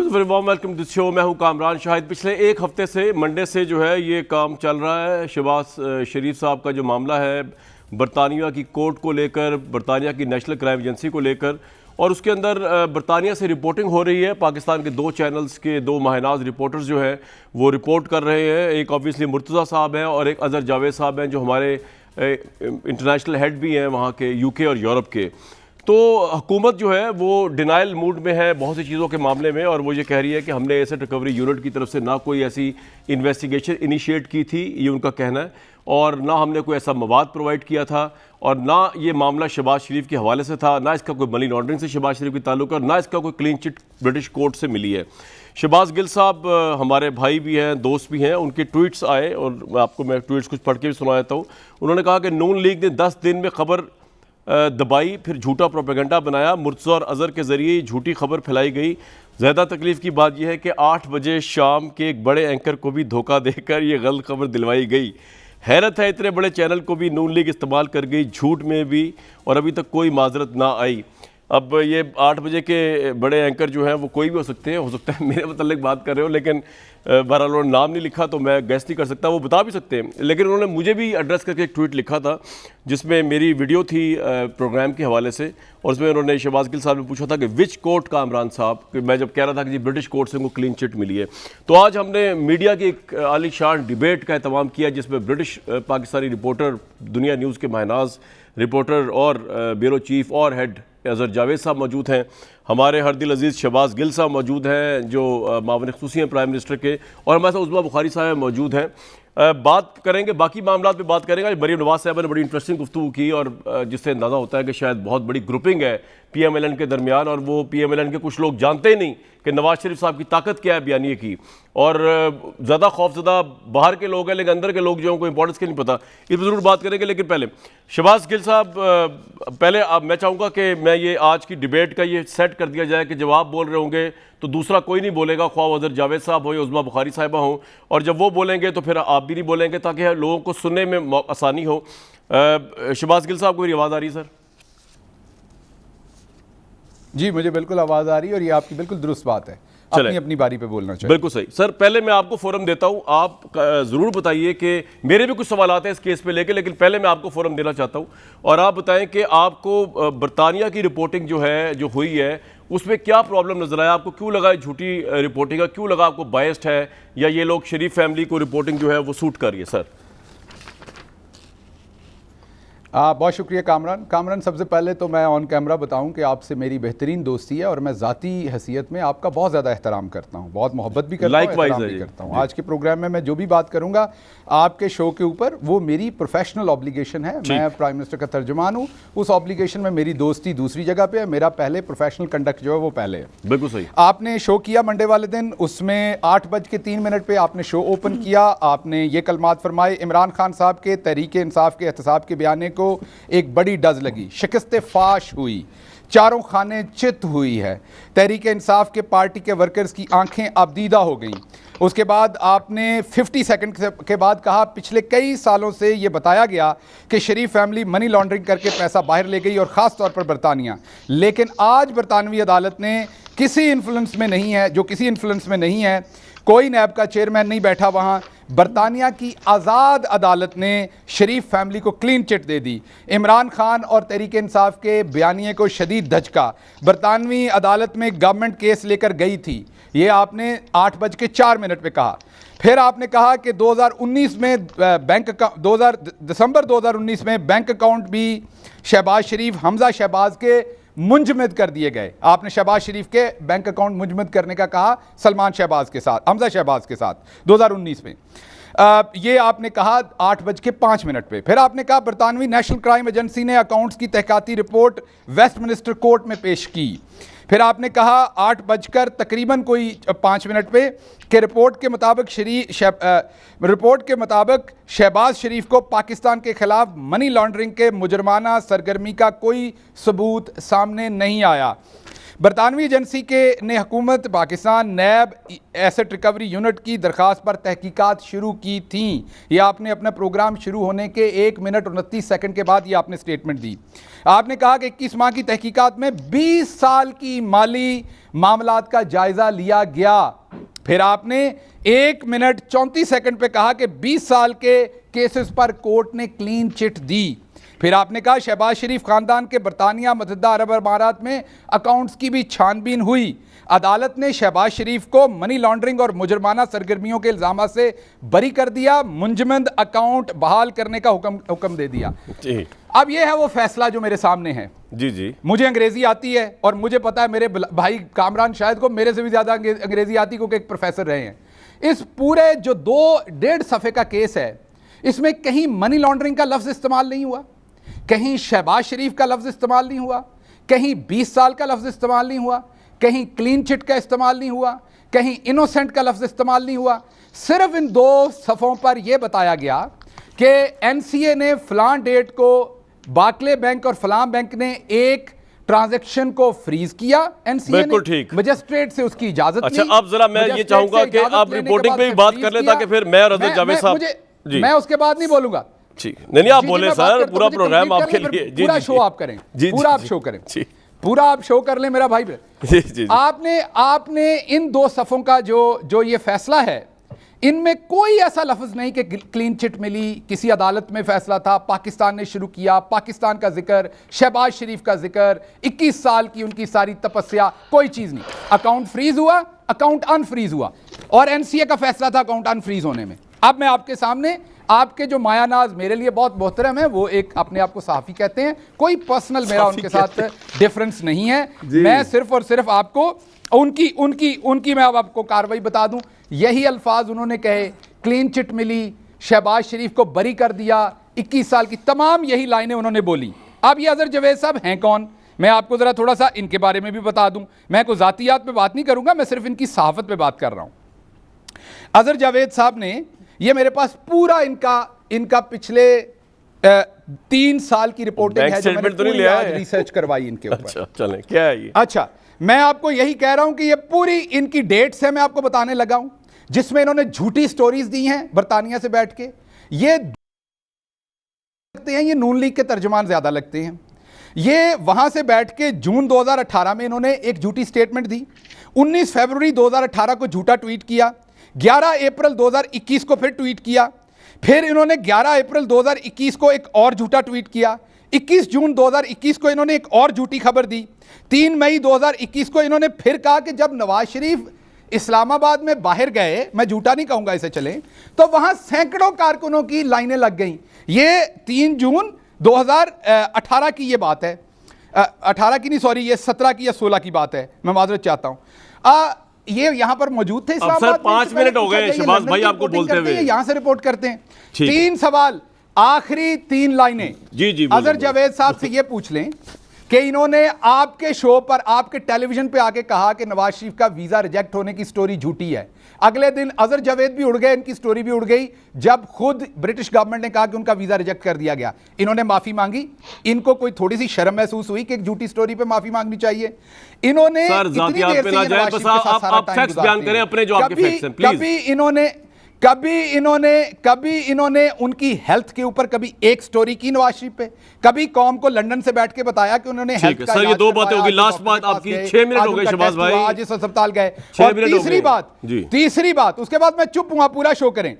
Viewers very warm welcome to the show. मैं हूं कामरान शाहिद। पिछले एक हफ्ते से मंडे से जो है ये काम चल रहा है। शहबाज शरीफ साहब का जो मामला है बरतानिया की कोर्ट को लेकर, बरतानिया की नेशनल क्राइम एजेंसी को लेकर, और उसके अंदर बरतानिया से रिपोर्टिंग हो रही है। पाकिस्तान के दो चैनल्स के दो माहनाज रिपोर्टर्स जो हैं वो रिपोर्ट कर रहे हैं। एक ऑब्वियसली मुर्तज़ा साहब हैं और एक अज़हर जावेद साहब हैं जो हमारे इंटरनेशनल हेड भी हैं वहाँ के, यूके और यूरोप के। तो हुकूमत जो है वो डिनाइल मूड में है बहुत सी चीज़ों के मामले में, और वो ये कह रही है कि हमने एसेट रिकवरी यूनिट की तरफ से ना कोई ऐसी इन्वेस्टिगेशन इनिशिएट की थी, ये उनका कहना है, और ना हमने कोई ऐसा मवाद प्रोवाइड किया था, और ना ये मामला शहबाज शरीफ के हवाले से था, ना इसका कोई मनी लॉन्ड्रिंग से शहबाज शरीफ की ताल्लुक है, और ना इसका कोई क्लीन चिट ब्रिटिश कोर्ट से मिली है। शहबाज गिल साहब हमारे भाई भी हैं, दोस्त भी हैं, उनके ट्वीट्स आए और आपको मैं ट्वीट्स कुछ पढ़ के भी सुना देता हूँ। उन्होंने कहा कि नून लीग ने 10 दिन में खबर दबाई, फिर झूठा प्रोपेगेंडा बनाया, मुर्तज़ा और अज़हर के ज़रिए झूठी खबर फैलाई गई। ज़्यादा तकलीफ़ की बात यह है कि 8 बजे शाम के एक बड़े एंकर को भी धोखा देकर ये गलत खबर दिलवाई गई। हैरत है, इतने बड़े चैनल को भी नून लीग इस्तेमाल कर गई झूठ में भी, और अभी तक कोई माजरत ना आई। अब ये 8 बजे के बड़े एंकर जो हैं वो कोई भी हो सकते हैं, हो सकता है मेरे मतलब बात कर रहे हो, लेकिन बहरहाल उन्होंने नाम नहीं लिखा तो मैं गैस नहीं कर सकता, वो बता भी सकते हैं। लेकिन उन्होंने मुझे भी एड्रेस करके एक ट्वीट लिखा था जिसमें मेरी वीडियो थी प्रोग्राम के हवाले से, और उसमें उन्होंने शहबाज गिल साहब ने पूछा था कि विच कोर्ट कामरान साहब, कि मैं जब कह रहा था कि जी ब्रिटिश कोर्ट से उनको क्लीन चिट मिली है। तो आज हमने मीडिया की एक आलीशान डिबेट का एहतमाम किया जिसमें ब्रिटिश पाकिस्तानी रिपोर्टर, दुनिया न्यूज़ के माहनाज रिपोर्टर और ब्यूरो चीफ और हेड अज़हर जावेद साहब मौजूद हैं, हमारे हरदिल अजीज़ शहबाज गिल साहब मौजूद हैं जो मावन ख़ुसूसी हैं प्राइम मिनिस्टर के, और हमारे साथ उज़मा बुखारी साहब मौजूद हैं। बात करेंगे बाकी मामला पे बात करेंगे। मरीम नवाज साहब ने बड़ी इंटरेस्टिंग गुफ्तगू की, और जिससे अंदाज़ा होता है कि शायद बहुत बड़ी ग्रुपिंग है PMLN के दरमियान, और वो PMLN के कुछ लोग जानते ही नहीं कि नवाज शरीफ साहब की ताकत क्या है बयानिए की, और ज़्यादा खौफज़दा बाहर के लोग हैं लेकिन अंदर के लोग जो हैं उनको इंपॉर्टेंस की नहीं पता। इस पर ज़रूर बात करेंगे, लेकिन पहले शहबाज गिल साहब, पहले अब मैं चाहूँगा कि मैं ये आज की डिबेट का ये सेट कर दिया जाए कि जब आप बोल रहे होंगे तो दूसरा कोई नहीं बोलेगा, ख्वाह अज़हर जावेद साहब हो या उज़मा बुखारी साहिबा हो, और जब वो बोलेंगे तो फिर आप भी नहीं बोलेंगे, ताकि लोगों को सुनने में आसानी हो। शहबाज गिल साहब को मेरी आवाज़ आ रही है सर? जी, मुझे बिल्कुल आवाज़ आ रही है, और ये आपकी बिल्कुल दुरुस्त बात है, अपनी अपनी बारी पे बोलना चाहिए। बिल्कुल सही सर। पहले मैं आपको फोरम देता हूं, आप ज़रूर बताइए कि मेरे भी कुछ सवाल आते हैं इस केस पे लेके, लेकिन पहले मैं आपको फोरम देना चाहता हूं, और आप बताएं कि आपको बरतानिया की रिपोर्टिंग जो है, जो हुई है, उसमें क्या प्रॉब्लम नजर आया आपको? क्यों लगा झूठी रिपोर्टिंग है? क्यों लगा आपको बायस्ड है, या ये लोग शरीफ फैमिली को रिपोर्टिंग जो है वो सूट कर रही है? सर बहुत शुक्रिया कामरान। सबसे पहले तो मैं ऑन कैमरा बताऊं कि आपसे मेरी बेहतरीन दोस्ती है, और मैं ज़ाती हैसियत में आपका बहुत ज़्यादा एहतराम करता हूं, बहुत मोहब्बत भी करता हूं, एहतराम भी करता हूं। आज के प्रोग्राम में मैं जो भी बात करूंगा आपके शो के ऊपर, वो मेरी प्रोफेशनल ऑब्लिगेशन है। मैं प्राइम मिनिस्टर का तर्जुमान हूँ, उस ऑब्लिगेशन में मेरी दोस्ती दूसरी जगह पर है, मेरा पहले प्रोफेशनल कंडक्ट जो है वो पहले है। बिल्कुल सही। आपने शो किया मंडे वाले दिन, उसमें 8:03 पे आपने शो ओपन किया। आपने ये कलमात फरमाए, इमरान खान साहब के तहरीक इंसाफ के एहतसाब के बयाने को एक बड़ी डज लगी, शिकस्त फाश हुई, चारों खाने चित हुई है, तहरीक इंसाफ के पार्टी के वर्कर्स की आंखें आबदीदा हो गईं। उसके बाद आपने 50 सेकंड के बाद कहा, पिछले कई सालों से ये बताया गया कि शरीफ फैमिली मनी लॉन्ड्रिंग करके पैसा बाहर ले गई, और ख़ास तौर पर बरतानिया, लेकिन आज बरतानवी अदालत ने किसी इन्फ्लुएंस में नहीं है, जो किसी इन्फ्लुएंस में नहीं है, कोई नैब का चेयरमैन नहीं बैठा वहाँ, बरतानिया की आज़ाद अदालत ने शरीफ फैमिली को क्लीन चिट दे दी। इमरान खान और तहरीक इंसाफ के बयानिए को शदीद धचका। बरतानवी अदालत में गवर्नमेंट केस लेकर गई थी, ये आपने 8:04 पे कहा। फिर आपने कहा कि 2019 में दिसंबर 2019 में बैंक अकाउंट भी शहबाज शरीफ, हमजा शहबाज के मुंजमद कर दिए गए। आपने शहबाज शरीफ के बैंक अकाउंट मुंजमद करने का कहा सलमान शहबाज के साथ, हमजा शहबाज के साथ 2019 में। ये आपने कहा 8:05 पे। फिर आपने कहा बरतानवी नेशनल क्राइम एजेंसी ने अकाउंट्स की तहकाती रिपोर्ट वेस्टमिनिस्टर कोर्ट में पेश की। फिर आपने कहा 8:05 पे कि रिपोर्ट के मुताबिक शहबाज शरीफ को पाकिस्तान के खिलाफ मनी लॉन्ड्रिंग के मुजरमाना सरगर्मी का कोई सबूत सामने नहीं आया। बरतानवी एजेंसी के ने हुकूमत पाकिस्तान नैब एसेट रिकवरी यूनिट की दरख्वास्त पर तहकीकात शुरू की थी। ये आपने अपना प्रोग्राम शुरू होने के 1 मिनट 29 सेकंड के बाद ये आपने स्टेटमेंट दी। आपने कहा कि 21 माह की तहकीकात में 20 साल की माली मामलात का जायजा लिया गया। फिर आपने 1 मिनट 34 सेकंड पे कहा कि 20 साल के केसेस पर कोर्ट ने क्लीन चिट दी। फिर आपने कहा शहबाज शरीफ खानदान के बरतानिया मुत्तहिदा अरब अमारात में अकाउंट्स की भी छानबीन हुई। अदालत ने शहबाज शरीफ को मनी लॉन्ड्रिंग और मुजरमाना सरगर्मियों के इल्जाम से बरी कर दिया। मुंजमद अकाउंट बहाल करने का हुक्म दे दिया। जी। अब यह है वो फैसला जो मेरे सामने है। जी जी, मुझे अंग्रेजी आती है और मुझे पता है मेरे भाई कामरान शायद को मेरे से भी ज्यादा अंग्रेजी आती, क्योंकि एक प्रोफेसर रहे हैं। इस पूरे जो 2-1.5 सफ़े का केस है, इसमें कहीं मनी लॉन्ड्रिंग का लफ्ज इस्तेमाल नहीं हुआ, कहीं शहबाज शरीफ का लफ्ज इस्तेमाल नहीं हुआ, कहीं 20 साल का लफ्ज इस्तेमाल नहीं हुआ, कहीं क्लीन चिट का इस्तेमाल नहीं हुआ, कहीं इनोसेंट का लफ्ज इस्तेमाल नहीं हुआ। सिर्फ इन 2 सफ़ों पर यह बताया गया कि एनसीए ने फलां डेट को बार्कले बैंक और फलां बैंक ने एक ट्रांजैक्शन को फ्रीज किया। एनसीए ने मजिस्ट्रेट से उसकी इजाजत ली। अच्छा, अब जरा मैं ये चाहूंगा कि आप रिपोर्टिंग पे भी बात कर लें, ताकि फिर मैं और हजरत जावेद साहब मैं उसके बाद नहीं बोलूंगा। नहीं, आप बोले सर, पूरा प्रोग्राम आपके लिए। पूरा शो आप करें, पूरा आप शो करें, पूरा आप शो कर लें मेरा भाई। आपने इन 2 सफ़ों का जो ये फैसला है, इनमें कोई ऐसा लफ्ज नहीं कि क्लीन चिट मिली, किसी अदालत में फैसला था, पाकिस्तान ने शुरू किया, पाकिस्तान का जिक्र, शहबाज शरीफ का जिक्र, 21 साल की उनकी सारी तपस्या, कोई चीज नहीं। अकाउंट फ्रीज हुआ, अकाउंट अनफ्रीज हुआ, और एनसीए का फैसला था अकाउंट अनफ्रीज होने में। अब मैं आपके सामने, आपके जो मायानाज मेरे लिए बहुत मोहतरम है, वो एक अपने आप को सहाफ़ी कहते हैं, कोई पर्सनल मेरा उनके साथ डिफरेंस नहीं है। मैं सिर्फ और सिर्फ आपको उनकी मैं अब आपको कार्रवाई बता दूं। यही अल्फाज उन्होंने कहे, क्लीन चिट मिली, शहबाज शरीफ को बरी कर दिया, 21 साल की, तमाम यही लाइनें उन्होंने बोली। अब ये अजहर जावेद साहब हैं कौन, मैं आपको जरा थोड़ा सा इनके बारे में भी बता दूं। मैं कोई जातियात पे बात नहीं करूंगा, मैं सिर्फ इनकी सहाफत पे बात कर रहा हूं। अजहर जावेद साहब ने, ये मेरे पास पूरा इनका पिछले 3 साल की रिपोर्टिंग है जो मैंने पूरी आज रिसर्च करवाई इनके ऊपर। अच्छा, चलें, क्या है ये? अच्छा, मैं आपको यही कह रहा हूं कि ये पूरी इनकी डेट्स है, मैं आपको बताने लगा हूं, जिसमें इन्होंने झूठी स्टोरीज दी हैं बरतानिया से बैठ के। ये लगते हैं, ये नून लीग के तर्जुमान ज्यादा लगते हैं। ये वहां से बैठ के जून 2018 में इन्होंने एक झूठी स्टेटमेंट दी, 19 फरवरी 2018 को झूठा ट्वीट किया, 11 अप्रैल 2021 को फिर ट्वीट किया, फिर इन्होंने 11 अप्रैल 2021 को एक और झूठा ट्वीट किया, 21 जून 2021 को इन्होंने एक और झूठी खबर दी, 3 मई 2021 को इन्होंने फिर कहा कि जब नवाज शरीफ इस्लामाबाद में बाहर गए, मैं झूठा नहीं कहूंगा इसे चलें, तो वहां सैकड़ों कारकुनों की लाइनें लग गई। ये 3 जून 2018 की ये बात है, 18 की नहीं, सॉरी, ये 17 की या 16 की बात है, मैं माजरत चाहता हूं। ये यहां पर मौजूद थे इस्लामाबाद। 5 मिनट हो गए शहबाज भाई आपको बोलते हुए, यहां से रिपोर्ट करते हैं। 3 सवाल, आखिरी 3 लाइनें। जी, अजहर जावेद साहब से ये पूछ लें कि इन्होंने आपके शो पर, आपके टेलीविजन पे आके कहा कि नवाज शरीफ का वीजा रिजेक्ट होने की स्टोरी झूठी है। अगले दिन अजहर जावेद भी उड़ गए, इनकी स्टोरी भी उड़ गई, जब खुद ब्रिटिश गवर्नमेंट ने कहा कि उनका वीजा रिजेक्ट कर दिया गया। इन्होंने माफी मांगी, इनको कोई थोड़ी सी शर्म महसूस हुई कि एक झूठी स्टोरी पे माफी मांगनी चाहिए। इन्होंने कभी इन्होंने उनकी हेल्थ के ऊपर कभी एक स्टोरी की नवाज शरीफ पे, कभी कौम को लंदन से बैठ के बताया कि उन्होंने हेल्थ का, सर ये 2 बातें होगी, लास्ट बात आपकी, 6 मिनट हो गए शहबाज भाई, आज इस अस्पताल गए। और तीसरी बात, उसके बाद मैं चुप हुआ, पूरा शो करें।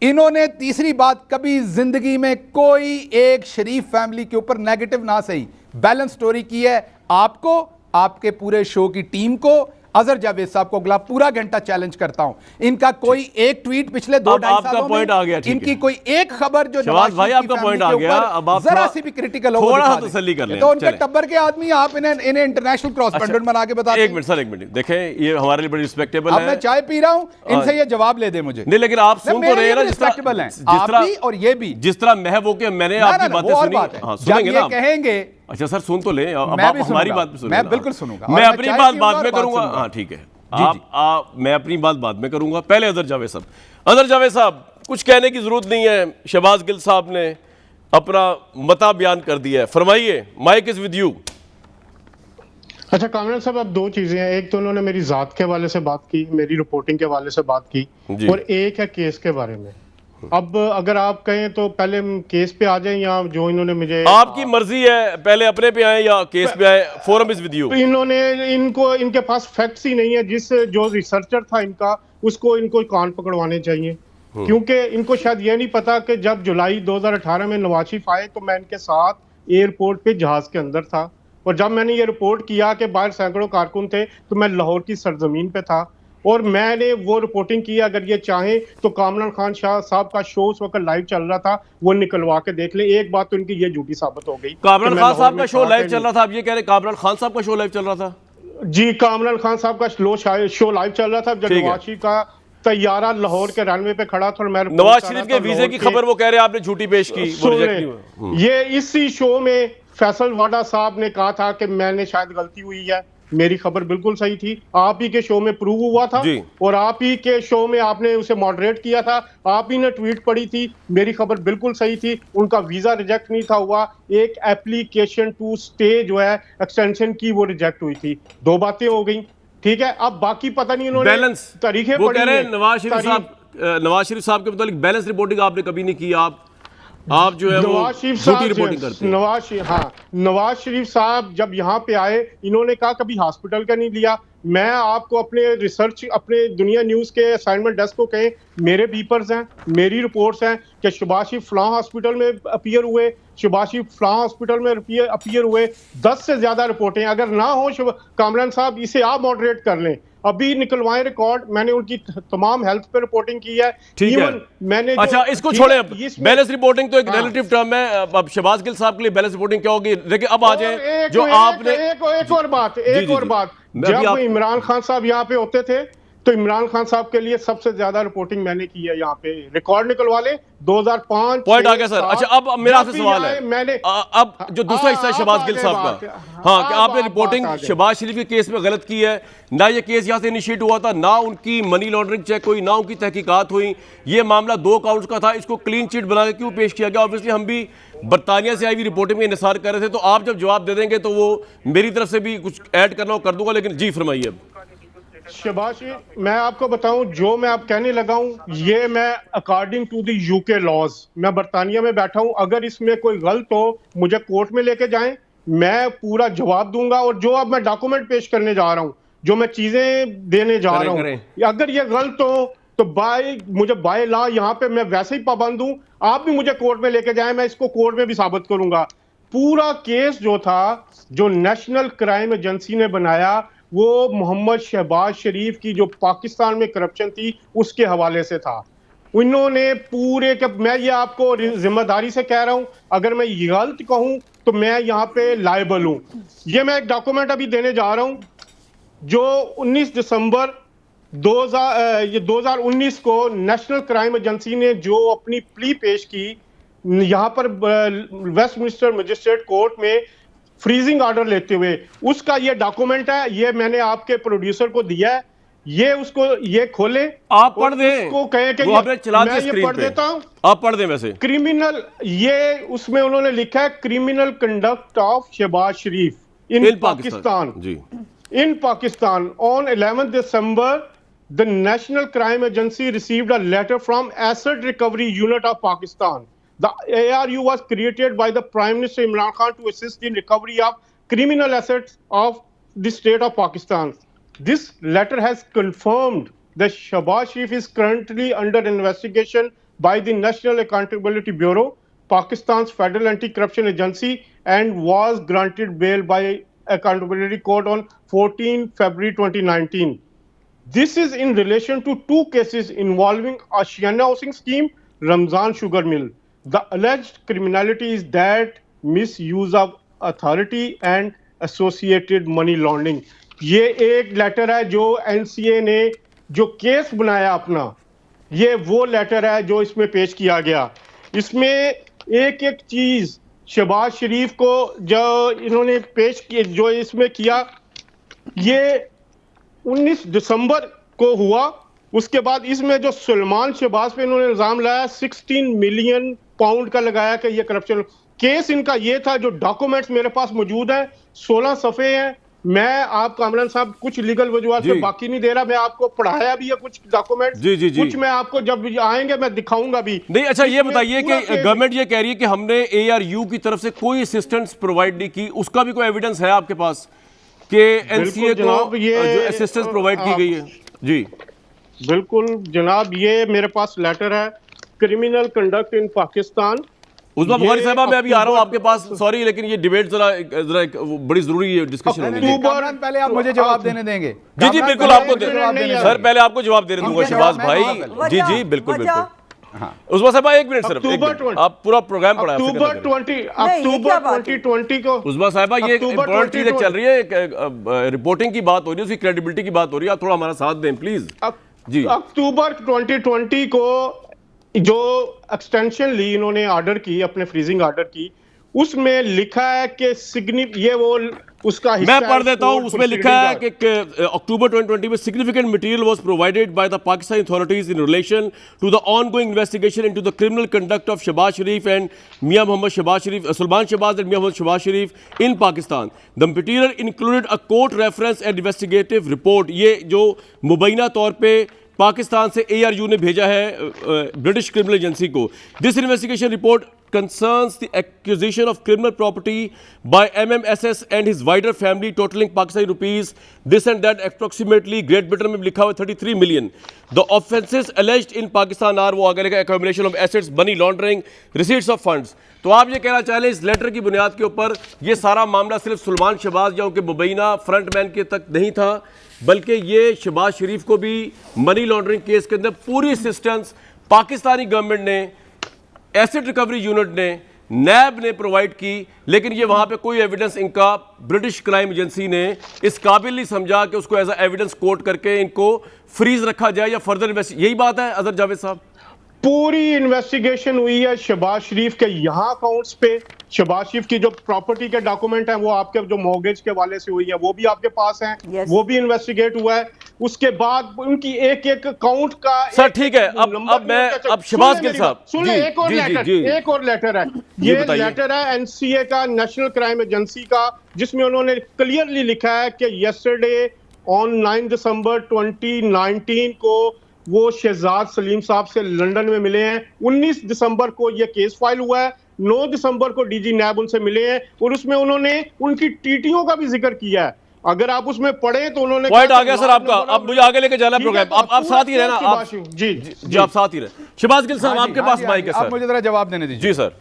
इन्होंने तीसरी बात, कभी जिंदगी में कोई एक शरीफ फैमिली के ऊपर नेगेटिव ना सही बैलेंस स्टोरी की है। आपको, आपके पूरे शो की टीम को, अजहर जावेद साहब को अगला पूरा घंटा चैलेंज करता हूं, इनका कोई एक ट्वीट पिछले 2-2.5 सालों में, आ गया, इनकी कोई एक खबर जो शहबाज भाई आपका पॉइंट आ गया, अब आप जरा सी भी क्रिटिकल हो, थोड़ा सा तसल्ली कर लें। तो उनके टब्बर के आदमी, आप इन्हें इंटरनेशनल क्रॉसपेंडेंट बना के बता। एक मिनट सर, एक मिनट देखें, ये हमारे लिए बड़ी रिस्पेक्टेबल है। मैं चाय पी रहा हूं, इनसे ये जवाब ले दे मुझे। नहीं, लेकिन आप सुन तो रहे हैं ना, रिस्पेक्टेबल हैं आप भी और ये भी, जिस तरह मैं वो कि मैंने आपकी बातें सुनी, सुनेंगे ना, कहेंगे। अच्छा सर, सुन तो ले, हमारी बात भी सुनिए। मैं बिल्कुल सुनूंगा, मैं अपनी बात बाद में करूंगा। हाँ ठीक है, मैं अपनी बात बाद में करूंगा, पहले अजहर जावेद साहब। अजहर जावेद साहब, कुछ कहने की जरूरत नहीं है, शहबाज गिल साहब ने अपना मता बयान कर दिया है, फरमाइए, माइक इज विद यू। अच्छा कामरान साहब, अब दो चीजें हैं। एक तो उन्होंने मेरी जात के हवाले से बात की, मेरी रिपोर्टिंग के हवाले से बात की, जी। और एक है केस के बारे में। अब अगर आप कहें तो पहले हम केस पे आ जाएं, या जो इन्होंने मुझे आपकी मर्जी है, पहले अपने पे आए या केस पे आए, फोरम इज विद यू। इनके पास फैक्ट्स ही नहीं है। जो रिसर्चर था इनका, इनको कान पकड़वाने चाहिए, क्योंकि इनको शायद ये नहीं पता कि जब जुलाई 2018 में नवाज शरीफ आए तो मैं इनके साथ एयरपोर्ट पे जहाज के अंदर था, और जब मैंने ये रिपोर्ट किया कि बाहर सैकड़ों कारकुन थे, तो मैं लाहौर की सरजमीन पे था और मैंने वो रिपोर्टिंग की। अगर ये चाहें तो कामरान खान शाह साहब का शो उस वक्त लाइव चल रहा था, वो निकलवा के देख ले। एक बात तो इनकी ये झूठी साबित हो गई। कामरान खान साहब का शो लाइव चल रहा था, आप ये कह रहे कामरान खान साहब का शो लाइव चल रहा था? जी, कामरान खान साहब का शो लाइव चल रहा था जब नवाज शरीफ का तैयारा लाहौर के रनवे पे खड़ा था और मैं नवाज शरीफ के वीजे की खबर वो कह रहे आपने झूठी पेश की, वो रिजेक्ट नहीं हुआ। ये इसी शो में फैसल वाडा साहब ने कहा था कि मैंने शायद गलती हुई है, मेरी खबर बिल्कुल सही थी। आप ही के शो में प्रूव हुआ था, और आप ही के शो में आपने उसे मॉडरेट किया था, आप ही ने ट्वीट पढ़ी थी, मेरी खबर बिल्कुल सही थी। उनका वीजा रिजेक्ट नहीं था हुआ, एक एप्लीकेशन टू स्टे जो है एक्सटेंशन की, वो रिजेक्ट हुई थी। दो बातें हो गई, ठीक है। अब बाकी पता नहीं उन्होंने बैलेंस तरीके वो कह रहे हैं नवाज शरीफ साहब के मुताबिक बैलेंस रिपोर्टिंग आपने कभी नहीं की। आप जो है वो झूठी रिपोर्टिंग करते हैं। नवाज शरीफ साहब जब यहाँ पे आए, इन्होंने कहा कभी हॉस्पिटल का नहीं लिया। मैं आपको अपने रिसर्च, अपने दुनिया न्यूज के असाइनमेंट डेस्क को कहें, मेरे पेपर्स हैं, मेरी रिपोर्ट्स हैं कि शहबाज शरीफ फलां हॉस्पिटल में अपीयर हुए, शहबाज शरीफ फलां हॉस्पिटल में अपीयर हुए। 10 से ज्यादा रिपोर्टें, अगर ना हो कामरान साहब, इसे आप मॉडरेट कर लें, अभी निकलवाएं रिकॉर्ड। मैंने उनकी तमाम हेल्थ पे रिपोर्टिंग की है। ठीक है, मैंने अच्छा इसको छोड़े। अब बैलेंस रिपोर्टिंग तो एक रिलेटिव टर्म है। अब शहबाज गिल साहब के लिए बैलेंस रिपोर्टिंग क्या होगी? देखिए अब आ जाए जो आपने एक और बात, जब इमरान खान साहब यहाँ पे होते थे तो इमरान खान साहब के लिए सबसे ज्यादा रिपोर्टिंग मैंने की है। यहाँ पे रिकॉर्ड निकलवा ले, 2005 पॉइंट आ गया सर। अच्छा अब मेरा आपसे सवाल है, मैंने अब जो दूसरा हिस्सा है शहबाज गिल साहब का, हाँ, कि आपने रिपोर्टिंग शहबाज शरीफ के केस में गलत की है। ना ये केस यहाँ से इनिशिएट हुआ था, ना उनकी मनी लॉन्ड्रिंग चेक हुई, ना उनकी तहकीकात हुई। ये मामला 2 काउंट्स का था, इसको क्लीन चिट बना के क्यों पेश किया गया? ऑब्वियसली हम भी बरतानिया से आई हुई रिपोर्टिंग में इंतजार कर रहे थे, तो आप जब जवाब दे देंगे तो वो मेरी तरफ से भी कुछ ऐड करना हो कर दूंगा, लेकिन जी फरमाइए। शहबाज, मैं आपको बताऊं, जो मैं आप कहने लगा हूं, ये मैं according to the UK laws, मैं बरतानिया में बैठा हूं। अगर इसमें कोई गलत हो, मुझे कोर्ट में लेके जाएं, मैं पूरा जवाब दूंगा। और जो अब मैं डॉक्यूमेंट पेश करने जा रहा हूं, जो मैं चीजें देने जा रहा हूं, अगर ये गलत हो तो मुझे बाय लॉ यहाँ पे मैं वैसे ही पाबंद हूं। आप भी मुझे कोर्ट में लेके जाएं, मैं इसको कोर्ट में भी साबित करूंगा। पूरा केस जो था, जो नेशनल क्राइम एजेंसी ने बनाया, वो मोहम्मद शहबाज शरीफ की जो पाकिस्तान में करप्शन थी उसके हवाले से था। उन्होंने पूरे के, मैं ये आपको जिम्मेदारी से कह रहा हूं, अगर मैं ये गलत कहूं तो मैं यहाँ पे लायबल हूं। ये मैं एक डॉक्यूमेंट अभी देने जा रहा हूं, जो 19 दिसंबर 2019 को नेशनल क्राइम एजेंसी ने जो अपनी प्ली पेश की यहाँ पर वेस्टमिनिस्टर मजिस्ट्रेट कोर्ट में फ्रीजिंग ऑर्डर लेते हुए, उसका ये डॉक्यूमेंट है। ये मैंने आपके प्रोड्यूसर को दिया है, ये उसको ये खोले, आप पढ़ दें, उसको कहें कि मैं ये पढ़ देता हूं, आप पढ़ दें। वैसे क्रिमिनल, ये उसमें उन्होंने लिखा है, criminal conduct of Shahbaz Sharif in Pakistan. जी, in Pakistan on 11th December, the National Crime Agency received a letter from Asset Recovery Unit of Pakistan. The ARU was created by the Prime Minister Imran Khan to assist in recovery of criminal assets of the state of Pakistan. This letter has confirmed that Shahbaz Sharif is currently under investigation by the National Accountability Bureau, Pakistan's Federal Anti-Corruption Agency, and was granted bail by Accountability Court on 14 February 2019. This is in relation to 2 cases involving Ashiana Housing Scheme, Ramzan Sugar Mill. The alleged criminality is that misuse of authority and associated money laundering. ये एक letter है जो NCA ने जो case बनाया अपना, ये वो लेटर है जो इसमें पेश किया गया। इसमें एक एक चीज शहबाज शरीफ को जो इन्होंने पेश किया, जो इसमें किया, ये 19 दिसंबर को हुआ। उसके बाद इसमें जो सलमान शहबाज पे इन्होंने इल्जाम लगाया, 16 मिलियन पाउंड का लगाया कि ये करप्शन केस इनका ये था। जो डॉक्यूमेंट्स मेरे पास मौजूद है, 16 सफ़े हैं, मैं आप कामरान साहब कुछ लीगल वजूहत से बाकी नहीं दे रहा, मैं आपको पढ़ाया भी है कुछ डॉक्यूमेंट, कुछ मैं आपको जब आएंगे मैं दिखाऊंगा भी। नहीं, अच्छा ये बताइए कि गवर्नमेंट ये कह रही है कि हमने ARU की तरफ से कोई असिस्टेंस प्रोवाइड नहीं की, उसका भी कोई एविडेंस है आपके पास कि NCA को ये जो असिस्टेंस प्रोवाइड की गई है? जी बिल्कुल जनाब, ये मेरे पास लेटर है, criminal conduct in Pakistan. Usma Bukhari साहबा, मैं अभी आ रहा हूं आपके पास, सॉरी लेकिन ये डिबेट जरा बड़ी जरूरी डिस्कशन होनी है। पहले आप मुझे जवाब देने देंगे। जी जी बिल्कुल, आपको सर पहले आपको जवाब देने दूंगा शहबाज भाई। जी जी बिल्कुल बिल्कुल। उस्मा साहब एक मिनट सिर्फ, आप पूरा प्रोग्राम पढ़ा। अक्टूबर 2020 को उस्मा साहबा ये इंपॉर्टेंट चीजें चल रही है, रिपोर्टिंग की बात हो रही है, उसकी क्रेडिबिलिटी की बात हो रही है, आप थोड़ा हमारा साथ दें प्लीज। जी अक्टूबर 2020 को जो एक्सटेंशन ली इन्होंने ऑर्डर की, अपने फ्रीजिंग ऑर्डर की, उसमें लिखा है कि ये वो उसका हिस्सा मैं पढ़ देता हूं, उसमें लिखा है कि अक्टूबर 2020 में significant material was provided by the Pakistani authorities in relation to the ongoing investigation into the criminal conduct of Shahbaz Sharif and Mian Muhammad Shahbaz Sharif, Sultan Shahbaz and Mian Muhammad Shahbaz Sharif in Pakistan. The material included a court reference and investigative report. ये जो मुबैना तौर पे पाकिस्तान से ARU ने भेजा है British criminal agency को। This investigation report concerns the acquisition of criminal property by MMSS and his wider family totaling Pakistani rupees this and that approximately, Great Britain में लिखा हुआ 33 million. The offences alleged in Pakistan are वो आगे लिखा accumulation of assets, money laundering, receipts of funds. तो आप ये कहना चाह रहे हैं इस लेटर की बुनियाद के ऊपर ये सारा मामला सिर्फ सुलेमान शहबाज या उनके मुबैना फ्रंटमैन के तक नहीं था, बल्कि ये शहबाज शरीफ को भी मनी लॉन्ड्रिंग केस के अंदर पूरी असिस्टेंस पाकिस्तानी गवर्नमेंट ने, एसेट रिकवरी यूनिट ने, नैब ने प्रोवाइड की, लेकिन ये वहां पे कोई एविडेंस इनका ब्रिटिश क्राइम एजेंसी ने इस काबिल नहीं समझा कि उसको एज अ एविडेंस कोट करके इनको फ्रीज रखा जाए या फर्दर इन्वेस्ट। यही बात है अजहर जावेद साहब? पूरी इन्वेस्टिगेशन हुई है शहबाज शरीफ के यहाँ अकाउंट्स पे। शहबाज शरीफ की जो प्रॉपर्टी के डॉक्यूमेंट हैं वो आपके जो मॉर्गेज के वाले से हुई है वो भी आपके पास हैं। Yes. वो भी इन्वेस्टिगेट हुआ है। उसके बाद उनकी एक एक अकाउंट का सर ठीक है, अब शहबाज गिल साहब सुन, एक और लेटर है। ये लेटर है NCA का, नेशनल क्राइम एजेंसी का, जिसमें उन्होंने क्लियरली लिखा है कि यस्टरडे ऑन 9 दिसंबर 2019 को वो शहजाद सलीम साहब से लंदन में मिले हैं। 19 दिसंबर को ये केस फाइल हुआ है। 9 दिसंबर को DG नैब उनसे मिले हैं और उसमें उन्होंने उनकी टीटीओ का भी जिक्र किया है। अगर आप उसमें पढ़े तो उन्होंने पॉइंट आ गया सर आपका। अब मुझे आगे लेके जाना प्रोग्राम, आप साथ ही रहना, आप जी आप साथ ही रहे। शहबाज गिल साहब आपके पास माइक है सर, आप मुझे जरा जवाब देने दीजिए। जी सर,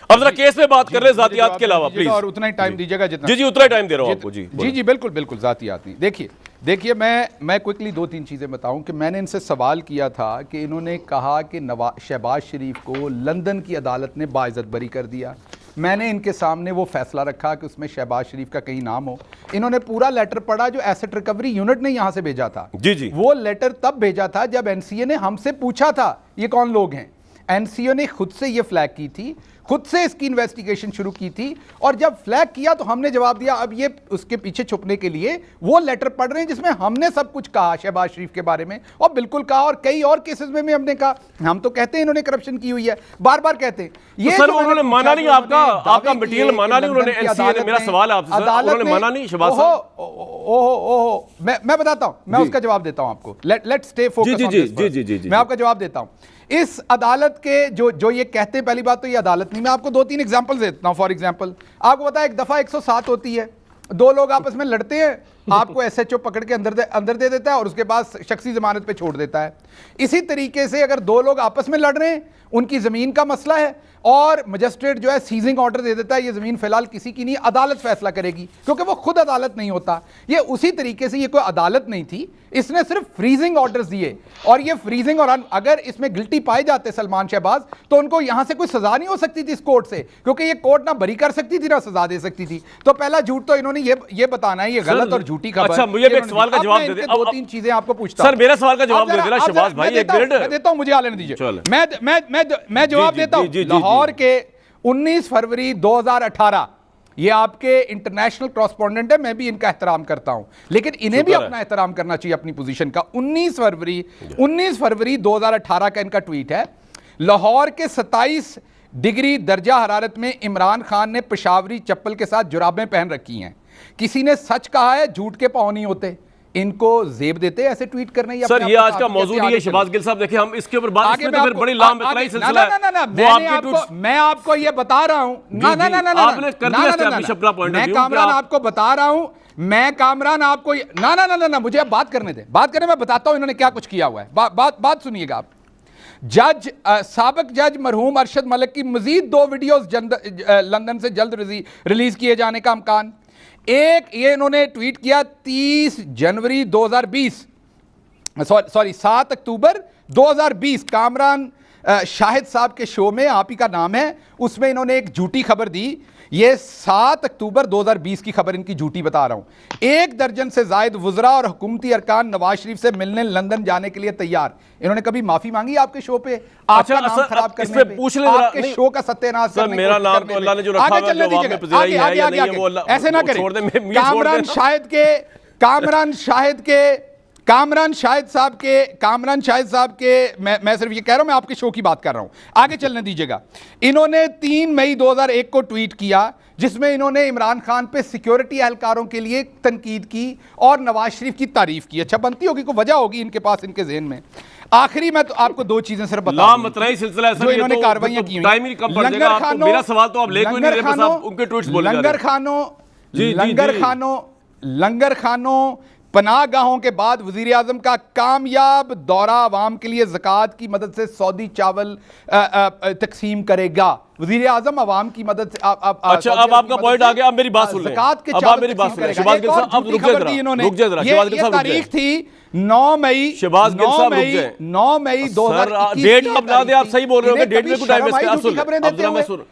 अब जरा केस पे बात कर रहे हैं, जातियात के अलावा प्लीज, और उतना ही टाइम दीजिएगा जितना। जी जी उतना ही टाइम दे रहा हूं आपको। जी जी जी बिल्कुल बिल्कुल, जातियात नहीं। देखिए मैं क्विकली 2-3 चीज़ें बताऊं कि मैंने इनसे सवाल किया था कि इन्होंने कहा कि शहबाज शरीफ को लंदन की अदालत ने बाइज्जत बरी कर दिया। मैंने इनके सामने वो फैसला रखा कि उसमें शहबाज शरीफ का कहीं नाम हो। इन्होंने पूरा लेटर पढ़ा जो एसेट रिकवरी यूनिट ने यहाँ से भेजा था। जी जी, वो लेटर तब भेजा था जब NCA ने हमसे पूछा था ये कौन लोग हैं। NCA ने खुद से ये फ्लैग की थी, खुद से इसकी इन्वेस्टिगेशन शुरू की थी, और जब फ्लैग किया तो हमने जवाब दिया। अब ये उसके पीछे छुपने के लिए वो लेटर पढ़ रहे हैं जिसमें हमने सब कुछ कहा शहबाज शरीफ के बारे में, और बिल्कुल कहा, और कई और केसेस में भी हमने कहा। हम तो कहते हैं इन्होंने करप्शन की हुई है, बार बार कहते हैं। ये सर उन्होंने माना नहीं, आपका मटेरियल माना नहीं उन्होंने। NCA ने, मेरा सवाल है आपसे, उन्होंने माना नहीं शहबाज साहब? ओहो, मैं बताता हूं, मैं उसका जवाब देता हूं आपको। Let's stay focus on this. मैं आपका जवाब देता हूं। इस अदालत के जो ये कहते हैं, पहली बात तो ये अदालत नहीं। मैं आपको 2-3 एग्जांपल देता हूं। फॉर एग्जांपल आपको पता है एक दफा 107 होती है, 2 लोग आपस में लड़ते हैं, आपको SHO पकड़ के अंदर दे देता है और उसके बाद शख्सी जमानत पे छोड़ देता है। इसी तरीके से अगर 2 लोग आपस में लड़ रहे हैं, उनकी जमीन का मसला है और मजिस्ट्रेट जो है सीजिंग ऑर्डर दे देता है, ये जमीन फिलहाल किसी की नहीं, अदालत फैसला करेगी, क्योंकि वो खुद अदालत नहीं होता। ये उसी तरीके से ये कोई अदालत नहीं थी, इसने सिर्फ फ्रीजिंग ऑर्डर्स दिए, और ये फ्रीजिंग, और अगर इसमें गिल्टी पाए जाते सलमान शहबाज तो उनको यहां से कोई सजा नहीं हो सकती थी इस कोर्ट से, क्योंकि ये कोर्ट ना बरी कर सकती थी ना सजा दे सकती थी। तो पहला झूठ तो इन्होंने ये बताना है, ये गलत और झूठी खबर। अच्छा मुझे एक सवाल का जवाब दे दे। 2-3 चीजें आपको पूछता हूं सर, मेरा सवाल का जवाब दे देना शहबाज भाई, एक मिनट मैं देता हूं, मुझे आने दीजिए। मैं जवाब देता हूं। लाहौर के 19 फरवरी 2018, ये आपके इंटरनेशनल कॉरेस्पॉन्डेंट है, मैं भी इनका एहतराम करता हूं, लेकिन इन्हें भी अपना एहतराम करना चाहिए अपनी पोजीशन का। 19 फरवरी 2018 का इनका ट्वीट है। लाहौर के 27 डिग्री दर्जा हरारत में इमरान खान ने पेशावरी चप्पल के साथ जुराबें पहन रखी हैं। किसी ने सच कहा है, झूठ के पांव नहीं होते, इनको जेब देते ऐसे ट्वीट करने। या सर ये आज का मौजूद नहीं है शहबाज गिल साहब, देखिए हम इसके ऊपर बात इसमें तो फिर बड़ी लाम इतराई सिलसिला है। मैं आपको ये बता रहा हूं, आपने कर दिया एस्टैब्लिश अपना पॉइंट ऑफ व्यू। मैं कामरान आपको बता रहा हूं, मैं कामरान आपको ना मुझे अब बात करने दे, बात करने मैं बताता हूं इन्होंने क्या कुछ किया हुआ है। बात सुनिएगा आप। जज साबिक जज मरहूम अरशद मलिक की मजीद 2 वीडियोस लंदन से जल्द रिलीज किए जाने का इम्कान। एक ये इन्होंने ट्वीट किया 30 जनवरी 2020, सॉरी 7 अक्टूबर 2020, कामरान शाहिद साहब के शो में, आप ही का नाम है, उसमें इन्होंने एक झूठी खबर दी। ये 7 अक्टूबर 2020 की खबर इनकी झूठी बता रहा हूं। 1 दर्जन से जायद वुज़रा और हुकूमती अरकान नवाज शरीफ से मिलने लंदन जाने के लिए तैयार। इन्होंने कभी माफी मांगी आपके शो पे? आपका नाम खराब करने पे, पूछ ले आपके शो का सत्यानाश करने मेरा नाम तो अल्लाह ने जो रखा है, आगे ऐसे ना करें। कामरान शाहिद साहब के मैं सिर्फ ये कह रहा हूं, मैं आपके शो की बात कर रहा हूं, आगे चलने दीजिएगा। इन्होंने 3 मई 2001 को ट्वीट किया जिसमें इन्होंने इमरान खान पे सिक्योरिटी एहलकारों के लिए तनकीद की और नवाज शरीफ की तारीफ की। अच्छा बनती होगी, कोई वजह होगी इनके पास, इनके ज़हन में। आखिरी मैं तो आपको 2 चीजें सिर्फ बता दूं सिलसिला जो इन्होंने कार्रवाइयां की। मेरा सवाल तो आप ले क्यों नहीं रहे, बस आप उनके ट्वीट्स बोल रहे हैं। लंगर खानों पनाहगाहों के बाद वजीर आजम का कामयाब दौरा अवाम के लिए ज़कात की मदद से सऊदी चावल तकसीम करेगा। वजीर आजम अवाम की मदद से अच्छा, अब आपका पॉइंट आ गया। अब मेरी बात सुन लें, अब आप मेरी बात सुन। शहबाज गिल साहब अब रुक जाइए जरा, शहबाज गिल साहब तारीख थी 9 मई, शहबाज गिल साहब रुक जाए। 9 मई 2021 डेट आप ना दे, आप सही बोल रहे हो, डेट में कुछ टाइम वेस्ट कर। सुन